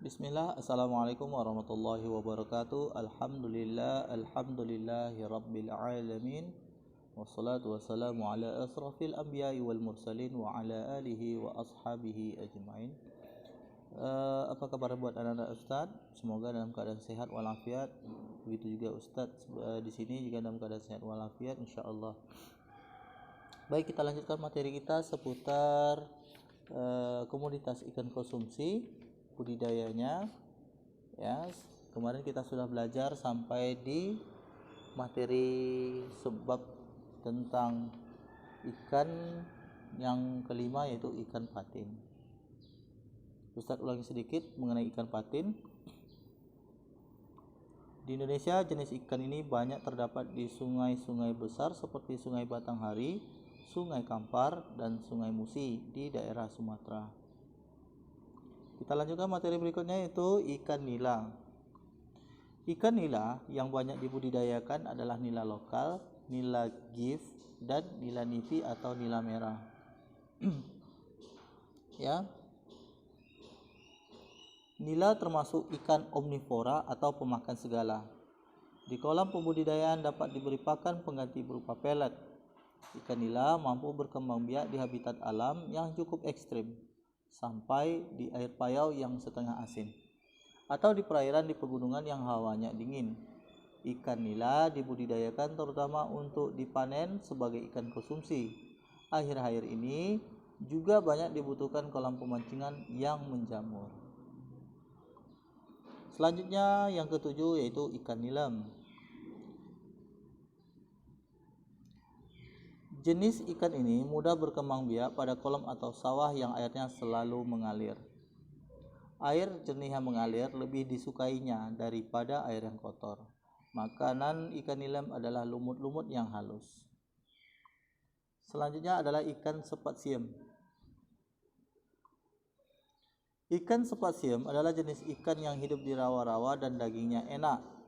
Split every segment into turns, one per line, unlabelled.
Bismillah, Assalamualaikum warahmatullahi wabarakatuh. Alhamdulillahi rabbil alamin. Wassalatu wassalamu ala asrafil anbiya'i wal mursalin wa ala alihi wa ashabihi ajma'in. Apa kabar buat anak-anak Ustaz? Semoga dalam keadaan sehat walafiat. Begitu juga Ustaz di sini juga dalam keadaan sehat walafiat insyaallah. Baik, kita lanjutkan materi kita seputar komoditas ikan konsumsi, budidayanya. Ya, kemarin kita sudah belajar sampai di materi sebab tentang ikan yang kelima, yaitu ikan patin. Ustaz ulangi sedikit mengenai ikan patin. Di Indonesia jenis ikan ini banyak terdapat di sungai-sungai besar seperti Sungai Batanghari, Sungai Kampar, dan Sungai Musi di daerah Sumatera. Kita lanjutkan materi berikutnya, yaitu ikan nila. Ikan nila yang banyak dibudidayakan adalah nila lokal, nila gift, dan nila nipi atau nila merah. Ya. Nila termasuk ikan omnivora atau pemakan segala. Di kolam pembudidayaan dapat diberi pakan pengganti berupa pelet. Ikan nila mampu berkembang biak di habitat alam yang cukup ekstrim, sampai di air payau yang setengah asin, atau di perairan di pegunungan yang hawanya dingin. Ikan nila dibudidayakan terutama untuk dipanen sebagai ikan konsumsi. Akhir-akhir ini juga banyak dibutuhkan kolam pemancingan yang menjamur. Selanjutnya yang ketujuh, yaitu ikan nilam. Jenis ikan ini mudah berkembang biak pada kolam atau sawah yang airnya selalu mengalir. Air jernih yang mengalir lebih disukainya daripada air yang kotor. Makanan ikan nilam adalah lumut-lumut yang halus. Selanjutnya adalah ikan sepat siem. Ikan sepat siem adalah jenis ikan yang hidup di rawa-rawa dan dagingnya enak.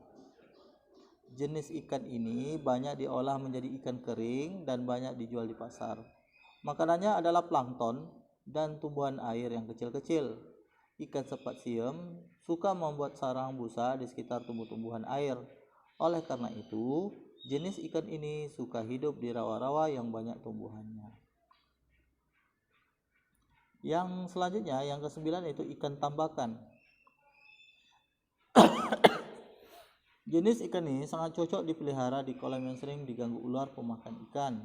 Jenis ikan ini banyak diolah menjadi ikan kering dan banyak dijual di pasar. Makanannya adalah plankton dan tumbuhan air yang kecil-kecil. Ikan sepat siem suka membuat sarang busa di sekitar tumbuh-tumbuhan air. Oleh karena itu, jenis ikan ini suka hidup di rawa-rawa yang banyak tumbuhannya. Yang selanjutnya, yang ke-9, yaitu ikan tambakan. Jenis ikan ini sangat cocok dipelihara di kolam yang sering diganggu ular pemakan ikan.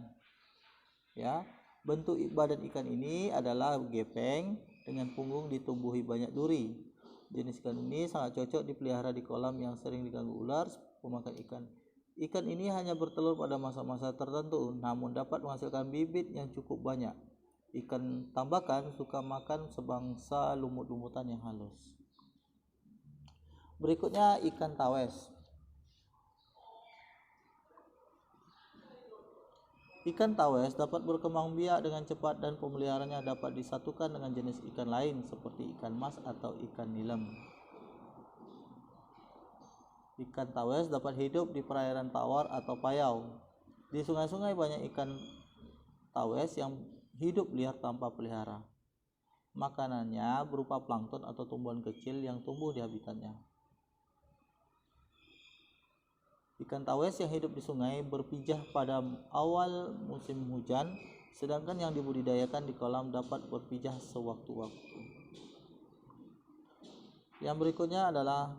Ya, bentuk badan ikan ini adalah gepeng dengan punggung ditumbuhi banyak duri. Jenis ikan ini sangat cocok dipelihara di kolam yang sering diganggu ular pemakan ikan. Ikan ini hanya bertelur pada masa-masa tertentu, namun dapat menghasilkan bibit yang cukup banyak. Ikan tambakan suka makan sebangsa lumut-lumutan yang halus. Berikutnya ikan tawes. Ikan tawes dapat berkembang biak dengan cepat dan pemeliharaannya dapat disatukan dengan jenis ikan lain seperti ikan mas atau ikan nilem. Ikan tawes dapat hidup di perairan tawar atau payau. Di sungai-sungai banyak ikan tawes yang hidup liar tanpa pelihara. Makanannya berupa plankton atau tumbuhan kecil yang tumbuh di habitatnya. Ikan tawes yang hidup di sungai berpijah pada awal musim hujan, sedangkan yang dibudidayakan di kolam dapat berpijah sewaktu-waktu. Yang berikutnya adalah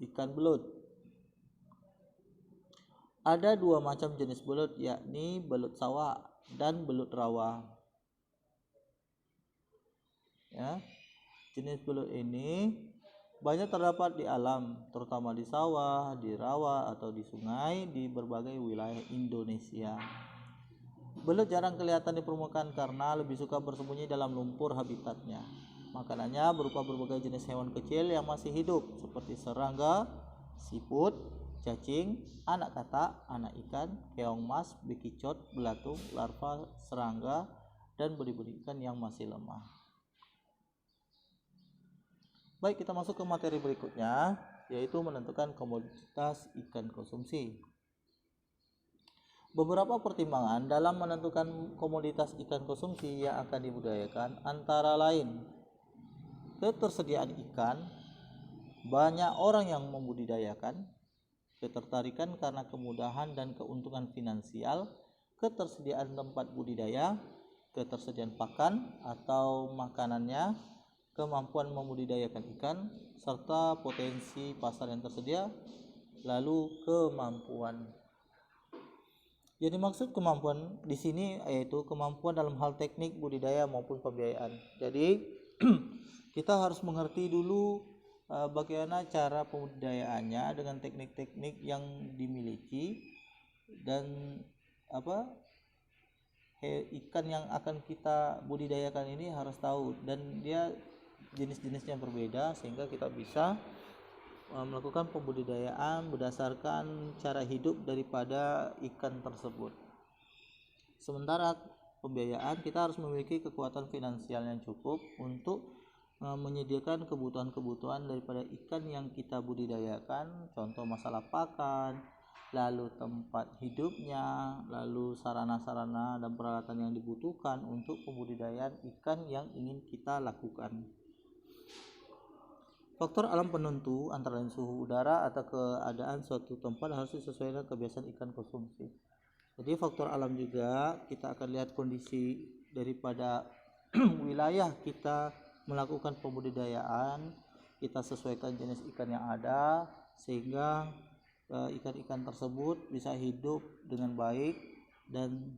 ikan belut. Ada dua macam jenis belut, yakni belut sawah dan belut rawa. Ya, jenis belut ini banyak terdapat di alam, terutama di sawah, di rawa, atau di sungai di berbagai wilayah Indonesia. Belut jarang kelihatan di permukaan karena lebih suka bersembunyi dalam lumpur habitatnya. Makanannya berupa berbagai jenis hewan kecil yang masih hidup seperti serangga, siput, cacing, anak katak, anak ikan, keong mas, bekicot, belatung, larva serangga, dan benih-benih ikan yang masih lemah. Baik, kita masuk ke materi berikutnya, yaitu menentukan komoditas ikan konsumsi. Beberapa pertimbangan dalam menentukan komoditas ikan konsumsi yang akan dibudidayakan antara lain ketersediaan ikan, Banyak orang yang membudidayakan, ketertarikan karena kemudahan dan keuntungan finansial, ketersediaan tempat budidaya, ketersediaan pakan atau makanannya, kemampuan membudidayakan ikan, serta potensi pasar yang tersedia, lalu kemampuan. Yang dimaksud kemampuan di sini yaitu kemampuan dalam hal teknik budidaya maupun pembiayaan. Jadi kita harus mengerti dulu bagaimana cara pembudidayaannya dengan teknik-teknik yang dimiliki, dan ikan yang akan kita budidayakan ini harus tahu, dan dia jenis-jenisnya berbeda sehingga kita bisa melakukan pembudidayaan berdasarkan cara hidup daripada ikan tersebut. Sementara pembiayaan, kita harus memiliki kekuatan finansial yang cukup untuk menyediakan kebutuhan-kebutuhan daripada ikan yang kita budidayakan, contoh masalah pakan, lalu tempat hidupnya, lalu sarana-sarana dan peralatan yang dibutuhkan untuk pembudidayaan ikan yang ingin kita lakukan. Faktor alam penentu antara lain suhu udara atau keadaan suatu tempat harus disesuaikan kebiasaan ikan konsumsi. Jadi faktor alam juga kita akan lihat kondisi daripada wilayah kita melakukan pembudidayaan, kita sesuaikan jenis ikan yang ada sehingga ikan-ikan tersebut bisa hidup dengan baik dan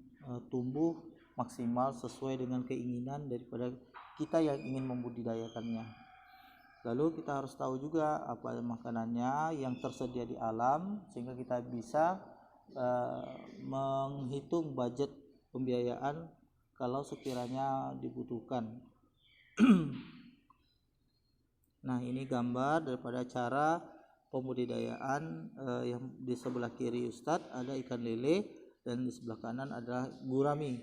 tumbuh maksimal sesuai dengan keinginan daripada kita yang ingin membudidayakannya. Lalu kita harus tahu juga apa makanannya yang tersedia di alam sehingga kita bisa menghitung budget pembiayaan kalau sekiranya dibutuhkan. Nah, ini gambar daripada cara pembudidayaan yang di sebelah kiri Ustadz ada ikan lele dan di sebelah kanan adalah gurami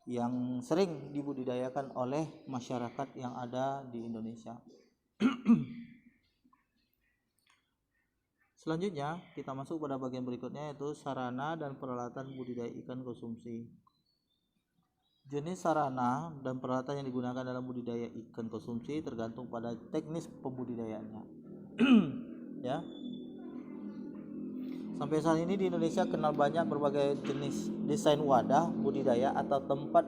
yang sering dibudidayakan oleh masyarakat yang ada di Indonesia. Selanjutnya kita masuk pada bagian berikutnya, yaitu sarana dan peralatan budidaya ikan konsumsi. Jenis sarana dan peralatan yang digunakan dalam budidaya ikan konsumsi tergantung pada teknis pembudidayaannya. Ya. Sampai saat ini di Indonesia kenal banyak berbagai jenis desain wadah budidaya atau tempat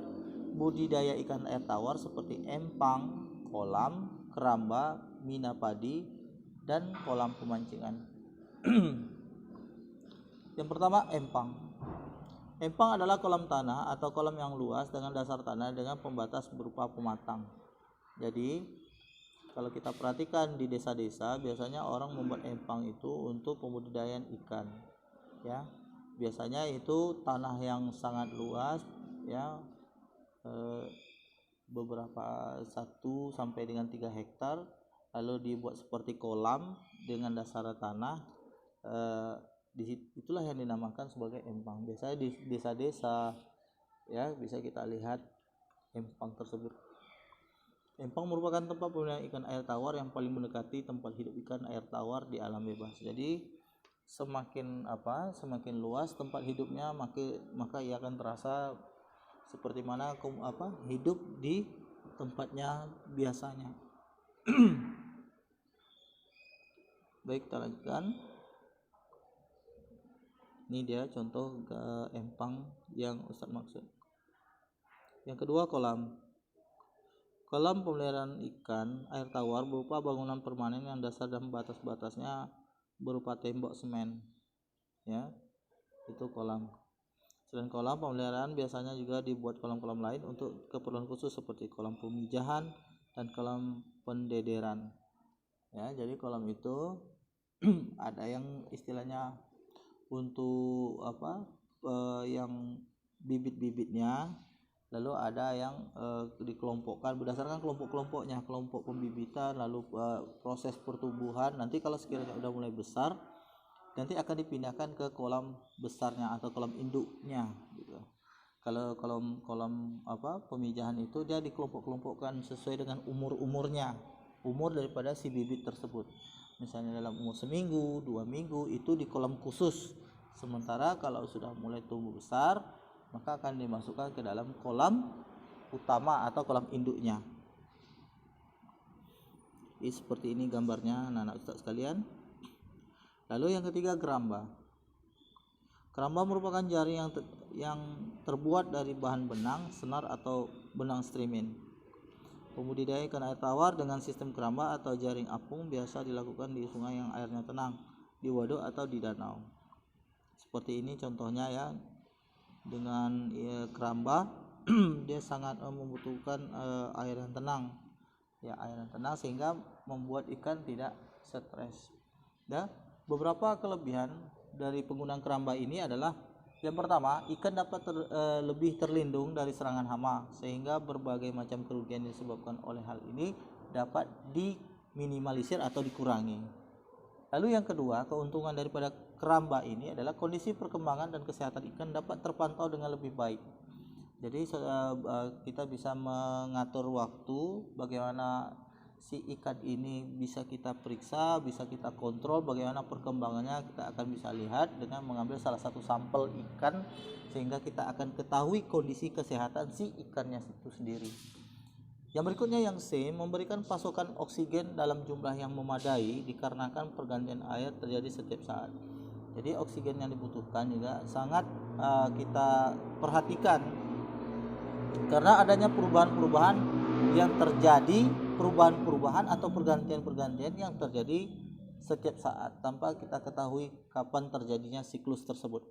budidaya ikan air tawar seperti empang, kolam, keramba, mina padi, dan kolam pemancingan. Yang pertama, empang. Empang adalah kolam tanah atau kolam yang luas dengan dasar tanah dengan pembatas berupa pematang. Jadi kalau kita perhatikan di desa-desa, biasanya orang membuat empang itu untuk pembudidayaan ikan. Ya, biasanya itu tanah yang sangat luas, ya, beberapa 1 sampai dengan 3 hektar, lalu dibuat seperti kolam dengan dasar tanah. Itulah yang dinamakan sebagai empang. Biasanya di desa-desa, ya, bisa kita lihat empang tersebut. Empang merupakan tempat pembudidayaan ikan air tawar yang paling mendekati tempat hidup ikan air tawar di alam bebas. Jadi semakin luas tempat hidupnya, maka ia akan terasa seperti mana hidup di tempatnya biasanya. Baik, kita lanjutkan. Ini dia contoh empang yang Ustaz maksud. Yang kedua, kolam. Kolam pemeliharaan ikan air tawar berupa bangunan permanen yang dasar dan batas-batasnya berupa tembok semen. Ya, itu kolam. Selain kolam pemeliharaan, biasanya juga dibuat kolam-kolam lain untuk keperluan khusus seperti kolam pemijahan dan kolam pendederan. Ya, jadi kolam itu ada yang istilahnya untuk yang bibit-bibitnya, lalu ada yang dikelompokkan berdasarkan kelompok-kelompoknya, kelompok pembibitan, lalu proses pertumbuhan. Nanti kalau sekiranya udah mulai besar, nanti akan dipindahkan ke kolam besarnya atau kolam induknya gitu. Kalau kolam pemijahan itu dia dikelompok-kelompokkan sesuai dengan umur daripada si bibit tersebut. Misalnya dalam umur seminggu, 2 minggu itu di kolam khusus. Sementara kalau sudah mulai tumbuh besar, maka akan dimasukkan ke dalam kolam utama atau kolam induknya. Seperti ini gambarnya anak-anak Ustaz sekalian. Lalu yang ketiga, geramba. Geramba merupakan jaring yang terbuat dari bahan benang, senar atau benang streamin. Pembudidayaan ikan air tawar dengan sistem geramba atau jaring apung biasa dilakukan di sungai yang airnya tenang, di waduk atau di danau. Seperti ini contohnya ya, dengan geramba dia sangat membutuhkan air yang tenang, ya, air yang tenang sehingga membuat ikan tidak stres. Ya, beberapa kelebihan dari penggunaan keramba ini adalah yang pertama, ikan dapat lebih terlindung dari serangan hama sehingga berbagai macam kerugian yang disebabkan oleh hal ini dapat diminimalisir atau dikurangi. Lalu yang kedua, keuntungan daripada keramba ini adalah kondisi perkembangan dan kesehatan ikan dapat terpantau dengan lebih baik. Jadi kita bisa mengatur waktu bagaimana si ikan ini bisa kita periksa, bisa kita kontrol bagaimana perkembangannya, kita akan bisa lihat dengan mengambil salah satu sampel ikan sehingga kita akan ketahui kondisi kesehatan si ikannya itu sendiri. Yang berikutnya yang C, memberikan pasokan oksigen dalam jumlah yang memadai dikarenakan pergantian air terjadi setiap saat. Jadi oksigen yang dibutuhkan juga sangat kita perhatikan karena adanya perubahan-perubahan yang terjadi, perubahan-perubahan atau pergantian-pergantian yang terjadi setiap saat tanpa kita ketahui kapan terjadinya siklus tersebut.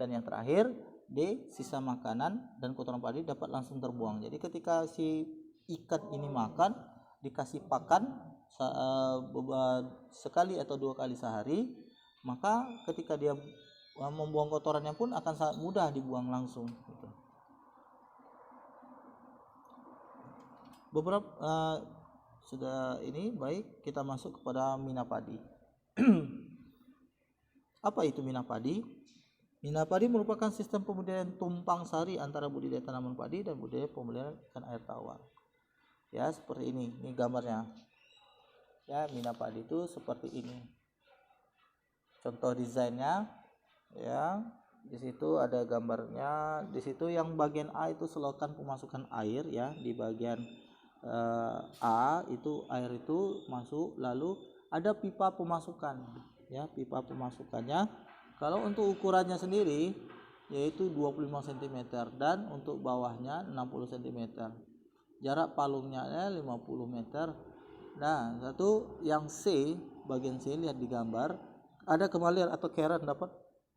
Dan yang terakhir, D, sisa makanan dan kotoran padi dapat langsung terbuang. Jadi ketika si ikan ini makan, dikasih pakan sekali atau 2 kali sehari, maka ketika dia membuang kotorannya pun akan sangat mudah dibuang langsung gitu. Beberapa sudah ini baik, kita masuk kepada mina padi. Apa itu mina padi? Mina padi merupakan sistem pembudidayaan tumpang sari antara budidaya tanaman padi dan budidaya pemeliharaan ikan air tawar. Ya, seperti ini gambarnya. Ya, mina padi itu seperti ini. Contoh desainnya ya. Di situ ada gambarnya. Di situ yang bagian A itu selokan pemasukan air ya, di bagian A itu air itu masuk, lalu ada pipa pemasukan ya, pipa pemasukannya. Kalau untuk ukurannya sendiri yaitu 25 cm dan untuk bawahnya 60 cm. Jarak palungnya 50 meter. Nah, satu yang C, bagian C lihat di gambar, ada kemalian atau keran dapat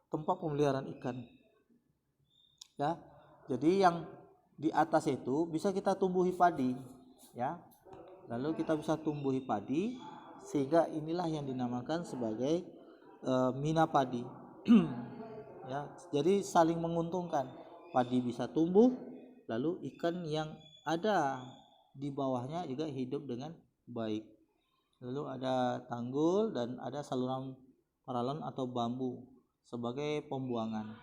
tempat pemeliharaan ikan. Ya. Jadi yang di atas itu bisa kita tumbuhi padi. Ya, lalu kita bisa tumbuhi padi sehingga inilah yang dinamakan sebagai mina padi. Ya, jadi saling menguntungkan. Padi bisa tumbuh, lalu ikan yang ada di bawahnya juga hidup dengan baik. Lalu ada tanggul dan ada saluran paralon atau bambu sebagai pembuangan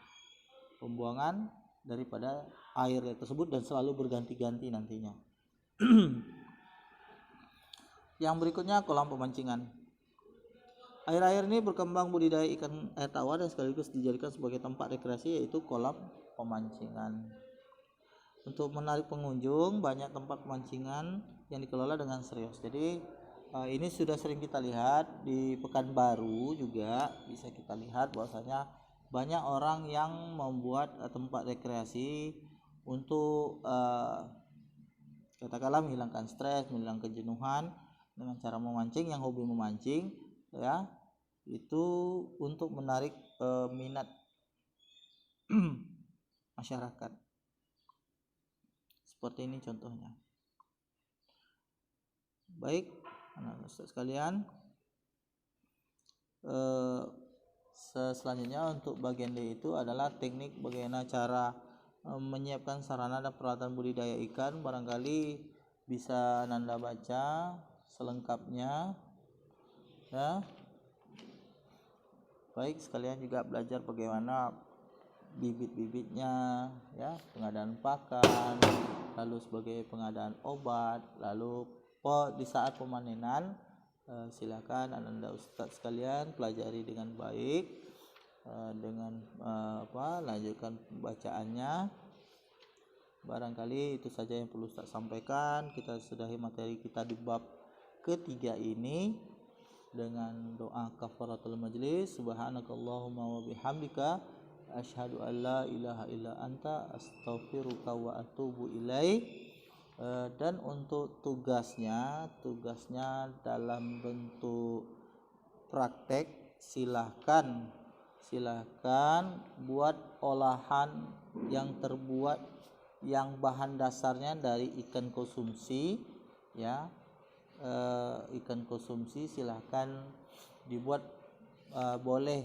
daripada air tersebut dan selalu berganti-ganti nantinya. Yang berikutnya kolam pemancingan. Air-air ini berkembang budidaya ikan air tawar dan sekaligus dijadikan sebagai tempat rekreasi yaitu kolam pemancingan. Untuk menarik pengunjung, banyak tempat pemancingan yang dikelola dengan serius. Jadi ini sudah sering kita lihat di Pekanbaru juga bisa kita lihat bahwasanya banyak orang yang membuat tempat rekreasi untuk katakanlah menghilangkan stres, menghilangkan kejenuhan dengan cara memancing. Yang hobi memancing ya, itu untuk menarik minat masyarakat. Seperti ini contohnya. Baik, anak-anak sekalian, selanjutnya untuk bagian D itu adalah teknik bagaimana cara menyiapkan sarana dan peralatan budidaya ikan. Barangkali bisa Anda baca selengkapnya ya. Baik, sekalian juga belajar bagaimana bibit-bibitnya ya, pengadaan pakan, lalu sebagai pengadaan obat, lalu di saat pemanenan silakan Anda Ustadz sekalian pelajari dengan baik, dengan lanjutkan pembacaannya. Barangkali itu saja yang perlu Ustaz sampaikan. Kita sudahi materi kita di bab ketiga ini dengan doa kafaratul majlis. Subhanakallahumma wa bihamdika asyhadu an la ilaha illa anta astaghfiruka wa atubu ilaik. Dan untuk tugasnya dalam bentuk praktek, silahkan buat olahan yang terbuat yang bahan dasarnya dari ikan konsumsi, ya. Ikan konsumsi silahkan dibuat, boleh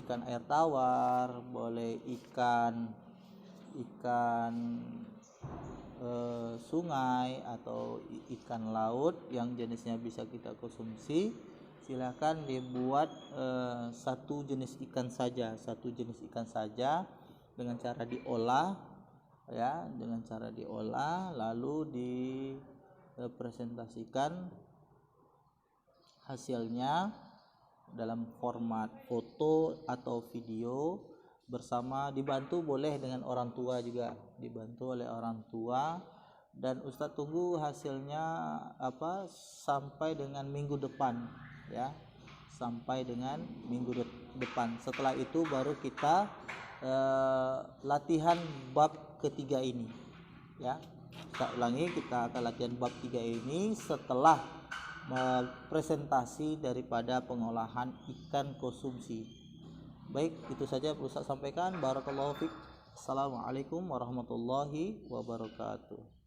ikan air tawar, boleh ikan sungai atau ikan laut yang jenisnya bisa kita konsumsi. Silakan dibuat satu jenis ikan saja dengan cara diolah, ya, lalu dipresentasikan hasilnya dalam format foto atau video bersama, dibantu boleh dengan orang tua juga, dibantu oleh orang tua. Dan Ustadz tunggu hasilnya sampai dengan minggu depan, ya, sampai dengan minggu depan. Setelah itu baru kita latihan bab ketiga ini, ya. Kita ulangi, kita akan latihan bab 3 ini setelah presentasi daripada pengolahan ikan konsumsi. Baik, itu saja Ustaz sampaikan. Barakallahu fiik. Assalamualaikum warahmatullahi wabarakatuh.